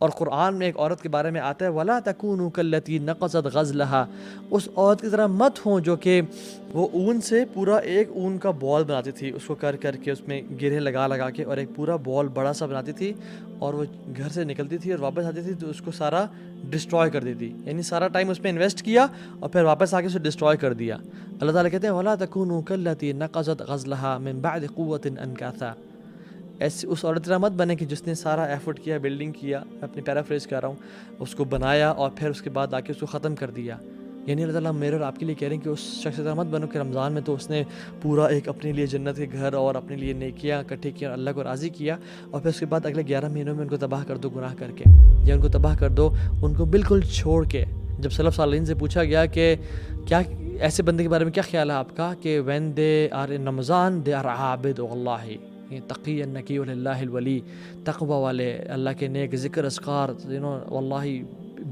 اور قرآن میں ایک عورت کے بارے میں آتا ہے وَلَا تَكُونُوا كَالَّتِي نَقَضَتْ غَزْلَهَا، اس عورت کی طرح مت ہوں جو کہ وہ اون سے پورا ایک اون کا بال بناتی تھی، اس کو کر کے اس میں گرے لگا کے اور ایک پورا بال بڑا سا بناتی تھی، اور وہ گھر سے نکلتی تھی اور واپس آتی تھی تو اس کو سارا ڈسٹروائے کر دیتی، یعنی سارا ٹائم اس پہ انویسٹ کیا اور پھر واپس آ کے اسے ڈسٹروائے کر دیا۔ اللہ تعالیٰ کہتے ہیں وَلَا تَكُونُوا كَالَّتِي نَقَضَتْ غَزْلَهَا مِن بَعْدِ قُوَّةٍ أَنْكَاثًا، ایسی اس عورت طرح مت بنے کہ جس نے سارا ایفرٹ کیا، بلڈنگ کیا، اپنی پیرافریز کر رہا ہوں، اس کو بنایا اور پھر اس کے بعد آ کے اس کو ختم کر دیا۔ یعنی اللہ تعالیٰ میرے اور آپ کے لیے کہہ رہے ہیں کہ اس شخص طرح مت بنو کہ رمضان میں تو اس نے پورا ایک اپنے لیے جنت کے گھر اور اپنے لیے نیکیاں اکٹھے کیا اور اللہ کو راضی کیا، اور پھر اس کے بعد اگلے 11 مہینوں میں ان کو تباہ کر دو گناہ کر کے، یا ان کو تباہ کر دو ان کو بالکل چھوڑ کے۔ جب سلف صالحین سے پوچھا گیا کہ کیا ایسے بندے کے بارے میں کیا خیال ہے آپ کا کہ when they are in Ramzan they are عابد اللہ، تقی النقی اللہ الولی، تقوی والے، اللہ کے نیک ذکر اذکار، واللہ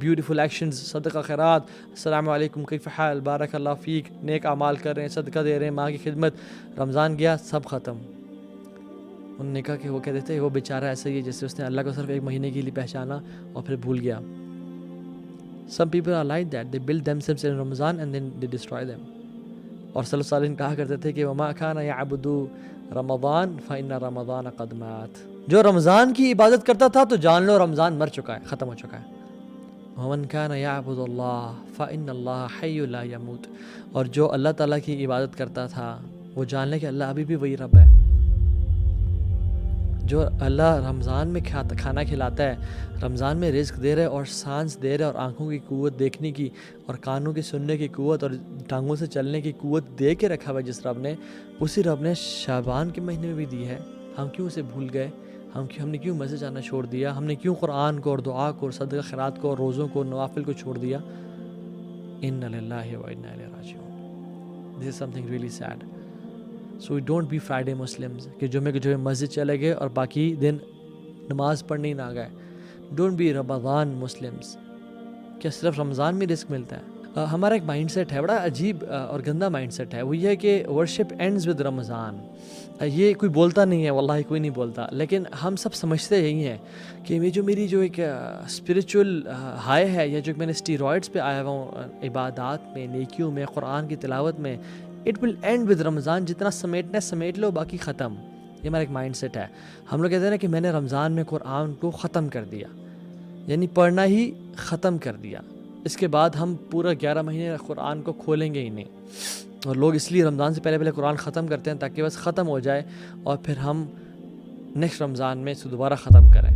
بیوٹیفل ایکشنز، صدقہ خیرات، السلام علیکم کیف حال، بارک اللہ فیک، نیک اعمال کر رہے ہیں، صدقہ دے رہے ہیں، ماں کی خدمت۔ رمضان گیا سب ختم۔ انہوں نے کہا کہ وہ کہتے تھے وہ بیچارہ ایسا ہی ہے جیسے اس نے اللہ کو صرف ایک مہینے کے لیے پہچانا اور پھر بھول گیا۔ Some people are like that, they build themselves in Ramadan and then they destroy them۔ اور صلی اللہ علیہ وسلم کہا کرتے تھے کہ وَمَا كَانَ يَعْبُدُ رَمَضَانَ فَإِنَّ رَمَضَانَ قَدْ مَاتَ، جو رمضان کی عبادت کرتا تھا تو جان لو رمضان مر چکا ہے، ختم ہو چکا ہے۔ وَمَنْ كَانَ يَعْبُدُ اللَّهَ فَإِنَّ اللَّهَ حَيٌّ لَا يَمُوتُ، اور جو اللہ تعالیٰ کی عبادت کرتا تھا وہ جان لے کہ اللہ ابھی بھی وہی رب ہے۔ جو اللہ رمضان میں کھانا کھلاتا ہے، رمضان میں رزق دے رہا ہے اور سانس دے رہا ہے اور آنکھوں کی قوت دیکھنے کی اور کانوں کی سننے کی قوت اور ٹانگوں سے چلنے کی قوت دے کے رکھا ہوا ہے جس رب نے، اسی رب نے شعبان کے مہینے میں بھی دی ہے۔ ہم کیوں اسے بھول گئے؟ ہم نے کیوں مسجد جانا چھوڑ دیا؟ ہم نے کیوں قرآن کو اور دعا کو اور صدقہ خیرات کو اور روزوں کو نوافل کو چھوڑ دیا؟ اِنَّ لِلَّهِ وَإِنَّا إِلَيْهِ رَاجِعُونَ۔ This is something really sad. So we don't be Friday Muslims کہ جمعے کے جمعے مسجد چلے گئے اور باقی دن نماز پڑھنے نہ گئے۔ Don't be Ramadan Muslims، کیا صرف رمضان میں رزق ملتا ہے؟ ہمارا ایک مائنڈ سیٹ ہے، بڑا عجیب اور گندا مائنڈ سیٹ ہے، وہ یہ ہے کہ ورشپ اینڈز ود رمضان۔ یہ کوئی بولتا نہیں ہے، واللہ کوئی نہیں بولتا، لیکن ہم سب سمجھتے یہی ہیں کہ یہ جو میری جو ایک اسپریچول ہائی ہے، یا جو میں نے اسٹیرائڈس پہ آیا ہوا ہوں عبادات میں، نیکیوں میں، قرآن کی تلاوت میں، اٹ ول اینڈ ود رمضان، جتنا سمیٹنا ہے سمیٹ لو، باقی ختم۔ یہ ہمارا ایک مائنڈ سیٹ ہے۔ ہم لوگ کہتے ہیں نا کہ میں نے رمضان میں قرآن کو ختم کر دیا، یعنی پڑھنا ہی ختم کر دیا، اس کے بعد ہم پورا 11 مہینے قرآن کو کھولیں گے ہی نہیں۔ اور لوگ اس لیے رمضان سے پہلے قرآن ختم کرتے ہیں تاکہ بس ختم ہو جائے اور پھر ہم نیکسٹ رمضان میں اسے دوبارہ ختم کریں۔